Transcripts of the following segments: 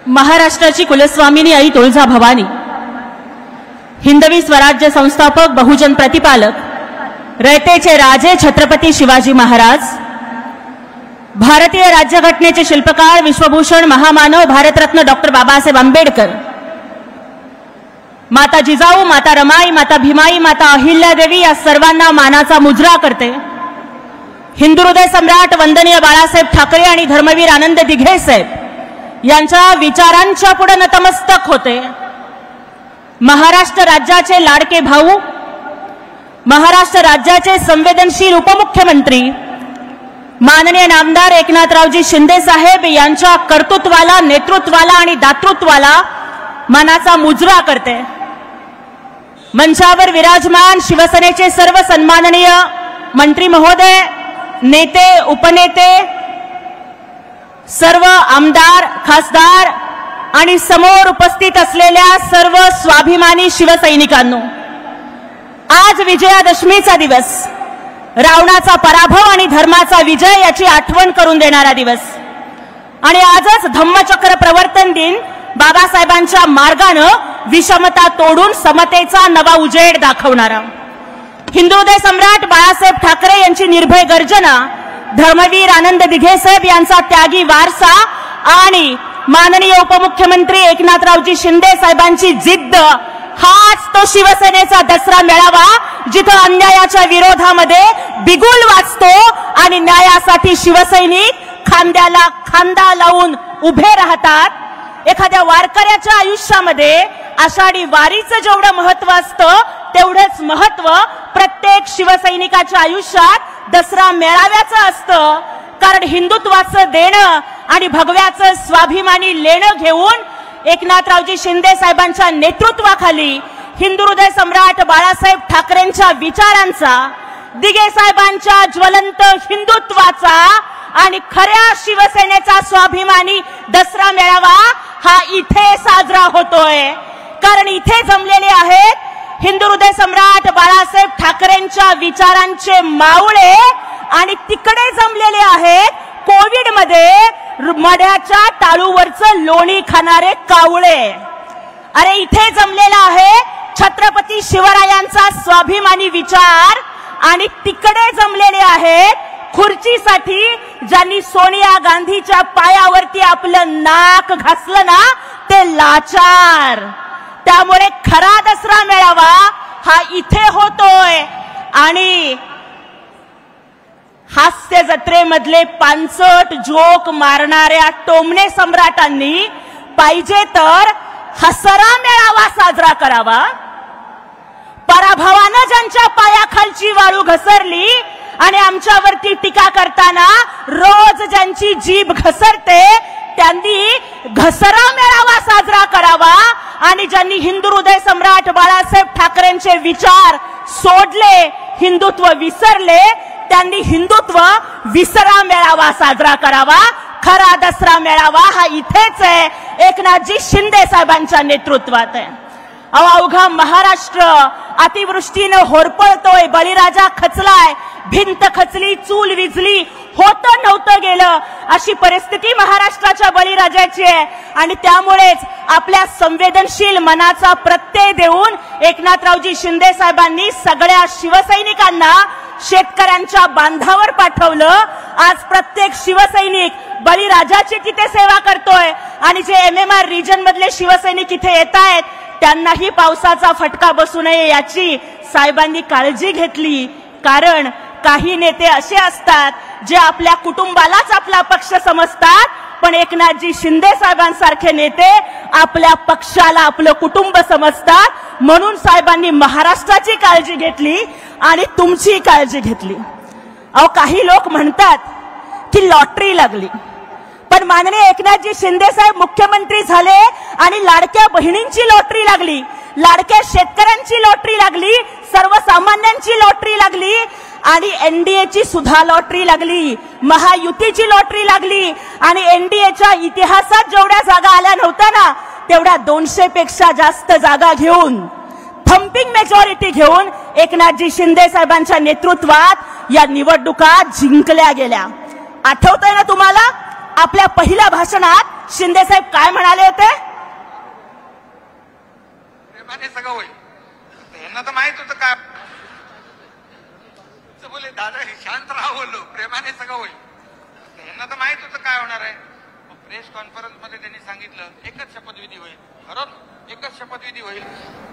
महाराष्ट्राची कुलस्वामिनी आई तुळजा भवानी, हिंदवी स्वराज्य संस्थापक, बहुजन प्रतिपालक, रयतेचे राजे छत्रपती शिवाजी महाराज, भारतीय राज्यघटनेचे शिल्पकार, विश्वभूषण, महामानव, भारतरत्न डॉक्टर बाबासाहेब आंबेडकर, माता जिजाऊ, माता रमाई, माता भीमाई, माता अहिल्यादेवी या सर्वांना मानाचा मुजरा करते. हिंदू हृदय सम्राट वंदनीय बाळासाहेब ठाकरे आणि धर्मवीर आनंद दिघे साहेब यांच्या विचारांच्या पुढे नतमस्तक होते. महाराष्ट्र राज्याचे लाडके भाऊ, महाराष्ट्र राज्याचे संवेदनशील उपमुख्यमंत्री माननीय नामदार एकनाथरावजी शिंदे साहेब यांच्या कर्तृत्वाला, नेतृत्वाला आणि दातृत्वाला मानाचा मुजरा करते. मंचावर विराजमान शिवसेनेचे सर्व सन्माननीय मंत्री महोदय, नेते, उपनेते, सर्व आमदार, खासदार आणि समोर उपस्थित असलेल्या सर्व स्वाभिमानी शिवसैनिकांनो, आज विजयादशमीचा दिवस, रावणाचा पराभव आणि धर्माचा विजय याची आठवण करून देणारा दिवस आणि आजच धम्मचक्र प्रवर्तन दिन, बाबासाहेबांच्या मार्गानं विषमता तोडून समतेचा नवा उजेड दाखवणारा. हिंदू हृदय सम्राट बाळासाहेब ठाकरे यांची निर्भय गर्जना, धर्मवीर आनंद दिघे साहेब यांचा त्यागी वारसा आणि माननीय उपमुख्यमंत्री एकनाथरावजी शिंदे साहेबांची जिद्द, हाच तो शिवसेनेचा दसरा मेळावा जिथं अन्यायाच्या विरोधामध्ये बिगुल वाजतो आणि न्यायासाठी शिवसैनिक खांद्याला खांदा लावून उभे राहतात. एखाद्या वारकऱ्याच्या आयुष्यामध्ये आषाढी वारीचं जेवढं महत्व असतं तेवढंच महत्व प्रत्येक शिवसैनिकाच्या आयुष्यात दसरा मेळाव्याचं असतं. कारण हिंदुत्वाचं देणं आणि भगव्याचं स्वाभिमानी लेणं घेऊन एकनाथरावजी शिंदे साहेबांच्या नेतृत्वाखाली हिंदू हृदय सम्राट बाळासाहेब ठाकरेंच्या विचारांचा, दिघे साहेबांच्या ज्वलंत हिंदुत्वाचा आणि खऱ्या शिवसेनेचा स्वाभिमानी दसरा मेळावा हा इथे साजरा होतोय. कारण इथे जमलेले आहेत हिंदू हृदय सम्राट बाळासाहेब ठाकरेंच्या विचारांचे मावळे आणि तिकडे जमलेले आहेत कोविड मध्ये मड्याच्या टाळूवरचं लोणी खाणारे कावळे. अरे इथे जमलेला आहे छत्रपती शिवरायांचा स्वाभिमानी विचार आणि तिकडे जमलेले आहेत खुर्चीसाठी ज्यांनी सोनिया गांधीच्या पायावरती आपलं नाक घासलं ना ते लाचार. त्यामुळे खरा दसरा मेळावा हा इथे होतोय आणि हास्य जत्रेमधले पानसट जोक मारणाऱ्या टोमणे सम्राटांनी पाहिजे तर हसरा मेळावा साजरा करावा. पराभवानं ज्यांच्या पायाखालची वाळू घसरली आणि आमच्यावरती टीका करताना रोज ज्यांची जीभ घसरते त्यांनी घसरा मेळावा साजरा करावा आणि ज्यांनी हिंदू हृदय सम्राट बाळासाहेब ठाकरेंचे विचार सोडले, हिंदुत्व विसरले, त्यांनी हिंदुत्व विसरा मेळावा साजरा करावा. खरा दसरा मेळावा हा इथेच आहे, एकनाथजी शिंदे साहेबांच्या नेतृत्वात आहे. अवघा महाराष्ट्र अतिवृष्टीनं होरपळतोय, बळीराजा खचलाय, भिंत खचली, चूल विझली, होतं नव्हतं गेलं अशी परिस्थिती महाराष्ट्राच्या बळीराजाची आहे. आणि त्यामुळेच आपल्या संवेदनशील मनाचा प्रत्यय देऊन एकनाथरावजी शिंदे साहेबांनी सगळ्या शिवसैनिकांना शेतकऱ्यांच्या बांधावर पाठवलं. आज प्रत्येक शिवसैनिक बळीराजाची तिथे सेवा करतोय आणि जे MMR रिजन मधले शिवसैनिक इथे येत आहेत त्यांनाही पावसाचा फटका बसू नये याची साहेबांनी काळजी घेतली. कारण काही नेते असे असतात जे आपल्या कुटुंबालाच आपला पक्ष समजतात, पण एकनाथजी शिंदे साहेबांसारखे नेते आपल्या पक्षाला आपलं कुटुंब समजतात. म्हणून साहेबांनी महाराष्ट्राची काळजी घेतली आणि तुमची काळजी घेतली. अहो काही लोक म्हणतात की लॉटरी लागली, पण माननीय एकनाथजी शिंदे साहेब मुख्यमंत्री झाले आणि लाडक्या बहिणींची लॉटरी लागली, लाडक्या शेतकऱ्यांची लॉटरी लागली, सर्वसामान्यांची लॉटरी लागली आणि NDAची सुद्धा लॉटरी लागली, महायुतीची लॉटरी लागली आणि NDAच्या इतिहासात जेवढ्या जागा आल्या नव्हत्या ना तेवढ्या 200 पेक्षा जास्त जागा घेऊन, थम्पिंग मेजॉरिटी घेऊन एकनाथजी शिंदे साहेबांच्या नेतृत्वात या निवडणुका जिंकल्या गेल्या. आठवतंय ना तुम्हाला आपल्या पहिल्या भाषणात शिंदे साहेब काय म्हणाले होते? प्रेमाने सगळं होईल. यांना तर माहित होतं काय बोले, दादा शांत राहा बोललो, प्रेमाने सगळं होईल. यांना तर माहित होतं काय होणार आहे. प्रेस कॉन्फरन्स मध्ये त्यांनी सांगितलं एकच शपथविधी होईल, बरोबर एकच शपथविधी होईल.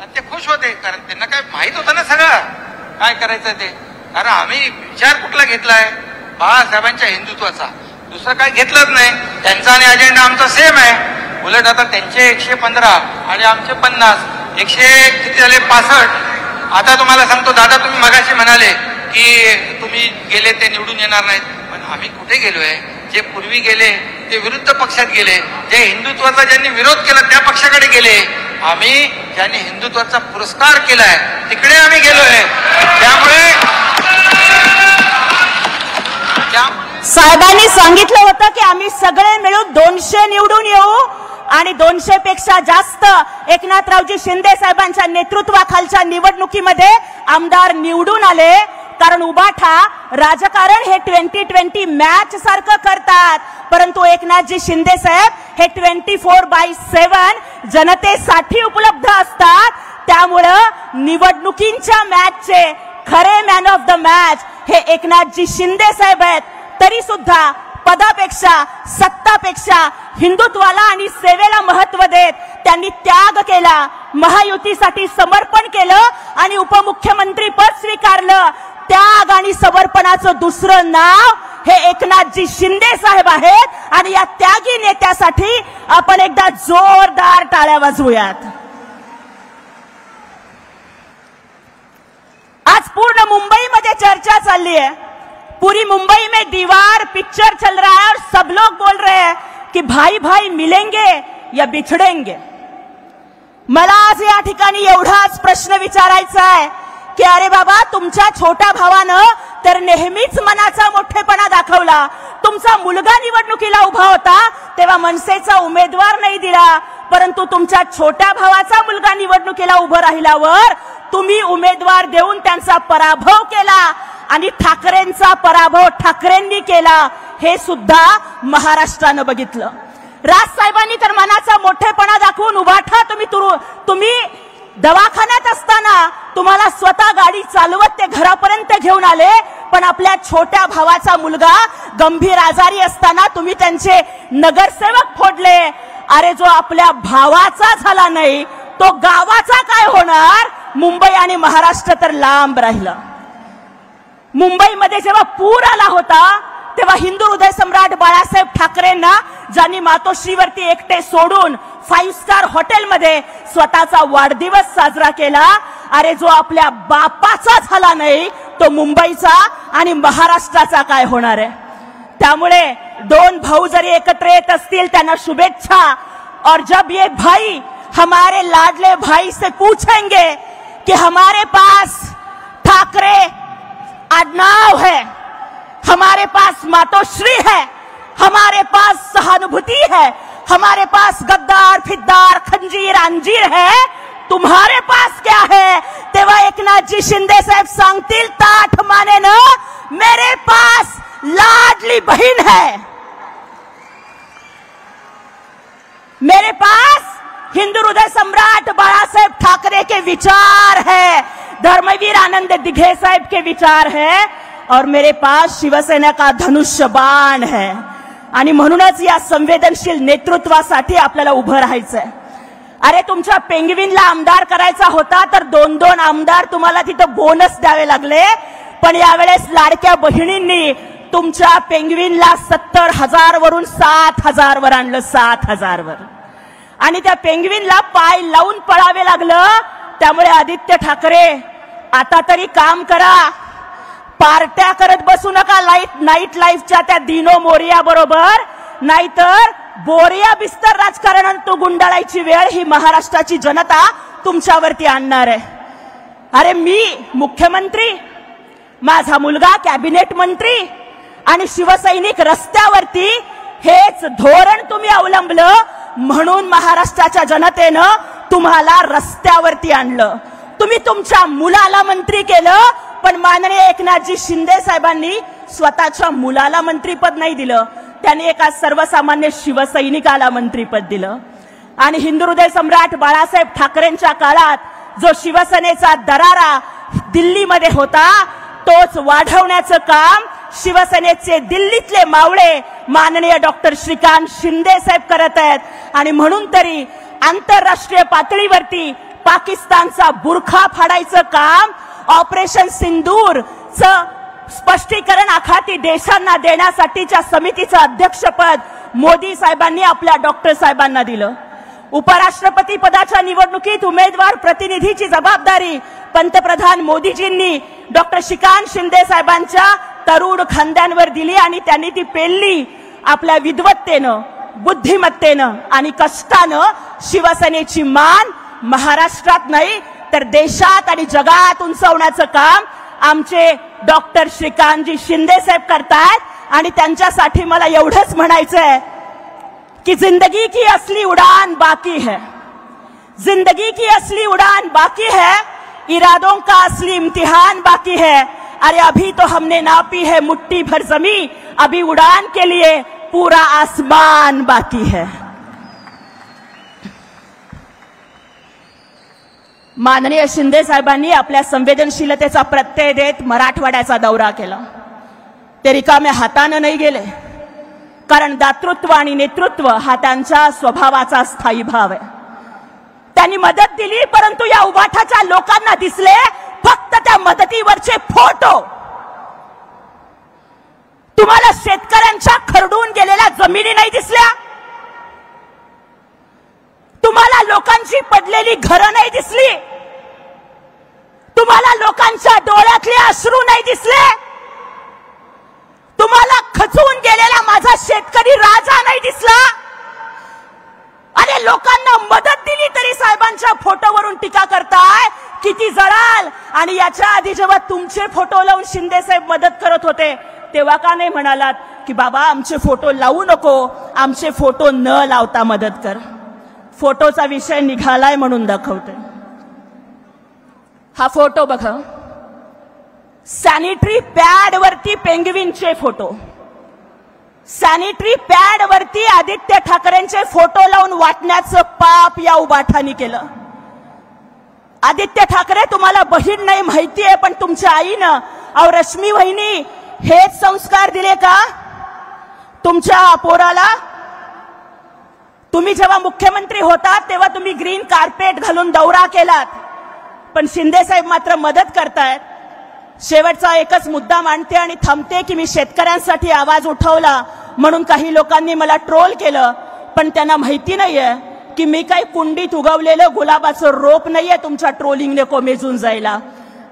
आणि ते खुश होते, कारण त्यांना काय माहित होतं ना सगळं काय करायचं ते. कारण आम्ही विचार कुठला घेतलाय, बाळासाहेबांच्या हिंदुत्वाचा, दुसरं काय घेतलंच नाही. त्यांचा आणि अजेंडा आमचा सेम आहे. उलट आता त्यांचे 115 आणि आमचे 50, 100 किती झाले 65. आता तुम्हाला सांगतो दादा, तुम्ही मगाशी म्हणाले की तुम्ही गेले ते निवडून येणार नाहीत, पण आम्ही कुठे गेलोय? जे पूर्वी गेले ते विरुद्ध पक्षात गेले, जे हिंदुत्वाचा ज्यांनी विरोध केला त्या पक्षाकडे गेले. आम्ही ज्यांनी हिंदुत्वाचा पुरस्कार केलाय तिकडे आम्ही गेलोय. त्यामुळे साहेबांनी सांगितलं होतं की आम्ही सगळे मिळून 200 निवडून येऊ आणि 200 पेक्षा जास्त एकनाथरावजी शिंदे साहेबांच्या नेतृत्वाखालच्या निवडणुकीमध्ये आमदार निवडून आले. कारण उबाठा राजकारण हे 2020 मॅच सारखं करतात, परंतु एकनाथजी शिंदे साहेब हे 24/7 जनतेसाठी उपलब्ध असतात. त्यामुळं निवडणुकींच्या मॅचचे खरे मॅन ऑफ द मॅच हे एकनाथजी शिंदे साहेब आहेत. तरी सुद्धा पदापेक्षा सत्तापेक्षा हिंदुत्वाला आणि सेवेला महत्व देत त्यांनी त्याग केला, महायुतीसाठी समर्पण केलं आणि उपमुख्यमंत्री पद स्वीकारलं. त्याग आणि समर्पणाचं दुसरं नाव हे एकनाथजी शिंदे साहेब आहेत आणि या त्यागी नेत्यासाठी आपण एकदा जोरदार टाळ्या वाजवूयात. आज पूर्ण मुंबईमध्ये चर्चा चालली है, पूरी मुंबई में दीवार पिक्चर चल रहा है और सब लोग बोल रहे हैं कि भाई भाई मिलेंगे या बिछड़ेंगे. मला आज या ठिकाणी एवढाच प्रश्न विचारायचा आहे की अरे बाबा, तुमच्या छोट्या भावानं तर नेहमीच मनाचा मोठेपणा दाखवला. तुमचा मुलगा निवडणुकीला उभा होता तेव्हा मनसेचा उमेदवार नाही दिला, परंतु तुमच्या छोट्या भावाचा मुलगा निवडणुकीला उभं राहिल्यावर तुम्ही उमेदवार देऊन त्यांचा पराभव केला आणि ठाकरेंचा पराभव ठाकरेंनी केला. हे सुद्धा महाराष्ट्रानं बघितलं. राज साहेबांनी तर मनाचा मोठेपणा दाखवून उभाठा तुम्ही दवाखान्यात असताना तुम्हाला स्वतः गाडी चालवत ते घरापर्यंत घेऊन आले, पण आपल्या छोट्या भावाचा मुलगा गंभीर आजारी असताना तुम्ही त्यांचे नगरसेवक फोडले. अरे जो आपल्या भावाचा झाला नाही तो गावाचा काय होणार? मुंबई आणि महाराष्ट्र तर लांब राहिलं. मुंबईमध्ये जेव्हा पूर आला होता तेव्हा हिंदू हृदय सम्राट बाळासाहेब ठाकरेंना ज्यांनी मातोश्रीवरती एकटे सोडून 5 स्टार हॉटेलमध्ये स्वतःचा वाढदिवस साजरा केला. अरे जो आपल्या बापाचा झाला नाही तो मुंबईचा आणि महाराष्ट्राचा काय होणार आहे? त्यामुळे 2 भाऊ जरी एकत्र येत असतील त्यांना शुभेच्छा. और जब ये भाई हमारे लाडले भाई से पूछेंगे कि हमारे पास ठाकरे आडनाव है, हमारे पास मातोश्री है, हमारे पास सहानुभूति है, हमारे पास गद्दार फिद्दार खंजीर अंजीर है, तुम्हारे पास क्या है? तेव्हा एकनाथजी शिंदे साहेब सांगतील ताठ मानेनं, मेरे पास लाडली बहीण है, मेरे पास हिंदू हृदय सम्राट बाळासाहेब ठाकरे के विचार है, धर्मवीर आनंद दिघे साहेब के विचार है, और मेरे पास शिवसेना का धनुष्य बाण है. आणि म्हणूनच या संवेदनशील नेतृत्वासाठी आपल्याला उभं राहायचंय. अरे तुमच्या पेंगविनला आमदार करायचा होता तर 2-2 आमदार तुम्हाला तिथं बोनस द्यावे लागले, पण यावेळेस लाडक्या बहिणींनी तुमच्या पेंगविनला 70,000 वरून 7,000 वर आणलं, 7,000 वर. आणि त्या पेंगविनला पाय लावून पळावे लागलं. त्यामुळे आदित्य ठाकरे आता तरी काम करा, पार्ट्या करत बसू नका नाईट लाईफच्या त्या दिनो मोरिया बरोबर, नाहीतर बोरिया बिस्तर राजकारणात गुंडाळायची वेळ ही महाराष्ट्राची जनता तुमच्यावरती आणणार आहे. अरे मी मुख्यमंत्री, माझा मुलगा कॅबिनेट मंत्री आणि शिवसैनिक रस्त्यावरती, हेच धोरण तुम्ही अवलंबलं म्हणून महाराष्ट्राच्या जनतेनं तुम्हाला रस्त्यावरती आणलं. तुम्ही तुमच्या मुलाला मंत्री केलं, पण माननीय एकनाथजी शिंदे साहेबांनी स्वतःच्या मुलाला मंत्रीपद नाही दिलं. त्यांनी एका सर्वसामान्य शिवसैनिकाला मंत्रीपद दिलं. आणि हिंदुहृदय सम्राट बाळासाहेब ठाकरेंच्या काळात जो शिवसेनेचा दरारा दिल्लीमध्ये होता तोच वाढवण्याचं काम शिवसेनेचे दिल्लीतले मावळे माननीय डॉक्टर श्रीकांत शिंदे साहेब करत आहेत. आणि म्हणून तरी आंतरराष्ट्रीय पातळीवरती पाकिस्तानचा बुरखा फाडायचं काम ऑपरेशन सिंदूरचं स्पष्टीकरण आखाती देशांना देण्यासाठीच्या समितीचं अध्यक्षपद मोदी साहेबांनी आपल्या डॉक्टर साहेबांना दिलं. उपराष्ट्रपती पदाच्या निवडणुकीत उमेदवार प्रतिनिधीची जबाबदारी पंतप्रधान मोदीजींनी डॉक्टर श्रीकांत शिंदे साहेबांच्या तरुण खांद्यांवर दिली आणि त्यांनी ती पेलली. आपल्या विद्वत्तेनं, बुद्धिमत्तेनं आणि कष्टानं शिवसेनेची मान महाराष्ट्रात नाही तर देशात आणि जगात उंचवण्याचं काम आमचे डॉक्टर श्रीकांतजी शिंदे साहेब करतायत. आणि त्यांच्यासाठी मला एवढंच म्हणायचंय कि जिंदगी की असली उड़ान बाकी है, जिंदगी की असली उड़ान बाकी है, इरादों का असली इम्तिहान बाकी है. अरे अभी तो हमने नापी है मुट्ठी भर जमी, अभी उड़ान के लिए पूरा आसमान बाकी है. माननीय शिंदे साहेबांनी आपल्या संवेदनशीलतेचा प्रत्यय देत मराठवाड्याचा दौरा केला. ते रिकाम्या हाताने नाही गेले, कारण दातृत्व आणि नेतृत्व हा त्यांच्या स्वभावाचा स्थायी भाव आहे. त्यांनी मदत दिली, परंतु या उभाठाच्या लोकांना दिसले फक्त त्या मदतीवरचे फोटो. तुम्हाला शेतकऱ्यांच्या खरडून गेलेल्या जमिनी नाही दिसल्या, तुम्हाला लोकांची पडलेली घरं नाही दिसली, तुम्हाला लोकांच्या डोळ्यातले अश्रू नाही दिसले, तुम्हाला खचून गेलेला माझा शेतकरी राजा नाही दिसला. अरे लोकांना मदत दिली तरी साहेबांच्या फोटोवरून टीका करताय, किती जळाल. आणि याच्या आधी जेव्हा तुमचे फोटो लावून शिंदे साहेब मदत करत होते तेव्हा का नाही म्हणालात की बाबा आमचे फोटो लावू नको, आमचे फोटो न लावता मदत कर. फोटोचा विषय निघालाय म्हणून दाखवते. हा फोटो बघा, सॅनिटरी पॅड वरती पेंग्विनचे फोटो, सॅनिटरी पॅड वरती आदित्य ठाकरेंचे फोटो लावून वाटण्याचं पाप या उभाठानी केलं. आदित्य ठाकरे तुम्हाला बहीण नाही माहिती आहे, पण तुमच्या आईनं अहो रश्मी वहिनी हेच संस्कार दिले का तुमच्या पोराला? तुम्ही जेव्हा मुख्यमंत्री होतात तेव्हा तुम्ही ग्रीन कार्पेट घालून दौरा केलात, पण शिंदे साहेब मात्र मदत करतायत. शेवटचा एकच मुद्दा मांडते आणि थांबते की मी शेतकऱ्यांसाठी आवाज उठवला म्हणून काही लोकांनी मला ट्रोल केलं, पण त्यांना माहिती नाहीये की मी काही कुंडीत उगवलेलं गुलाबाचं रोप नाहीये तुमच्या ट्रोलिंगने कोमेजून जायला.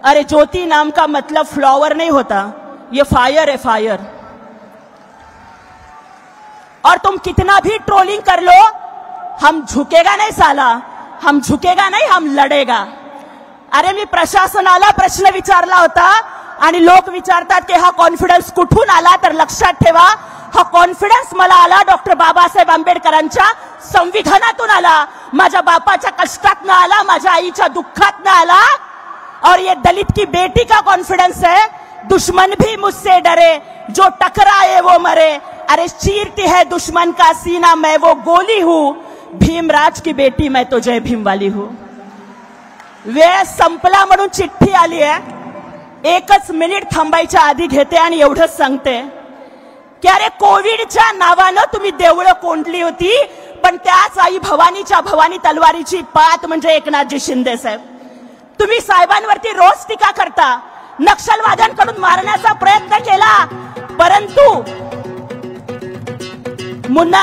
अरे ज्योति नाम का मतलब फ्लॉवर नहीं होता, ये फायर है, फायर. और तुम कितना भी ट्रोलिंग कर लो, हम झुकेगा नहीं साला, हम झुकेगा नहीं, हम लढेगा. अरे मी प्रशासनाला प्रश्न विचारला होता आणि लोक विचारतात की हा कॉन्फिडन्स कुठून आला, तर लक्षात ठेवा हा कॉन्फिडन्स मला आला डॉक्टर बाबासाहेब आंबेडकरांच्या संविधानातून आला, माझ्या बापाच्या कष्टातनं आला, माझ्या आईच्या दुःखातनं आला. और ये दलित की बेटी का कॉन्फिडेंस है, दुश्मन भी मुझसे डरे, जो टकराए वो मरे. अरे चीरती है दुश्मन का सीना, मैं वो गोली हूं, भीमराज की बेटी मैं तो जय भीम वाली हूं. वेळ संपला म्हणून चिठ्ठी आली आहे, एकच मिनिट थांबायच्या आधी घेते आणि एवढंच सांगते की अरे कोविडच्या नावानं तुम्ही देवळं कोंडली होती, पण त्याच आई भवानीच्या भवानी तलवारीची पात म्हणजे एकनाथजी शिंदे साहेब. तुम्ही साहेबांवरती रोज टीका करता, नक्षलवाद्यांकडून मारण्याचा प्रयत्न केला, परंतु मुन्ना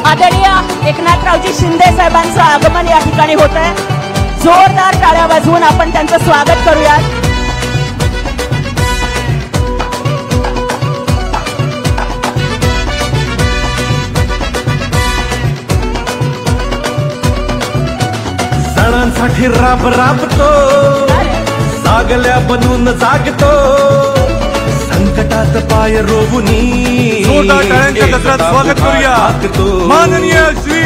आदरणीय एकनाथरावजी शिंदे साहेबांचं आगमन या ठिकाणी होत आहे. जोरदार टाळ्या वाजवून आपण त्यांचं स्वागत करूयात. सणांसाठी राब राबतो, जागल्या बनून जागतो, संकटात पाय रोवून जोरदार टाळ्यांच्या गजरात स्वागत करूया माननीय श्री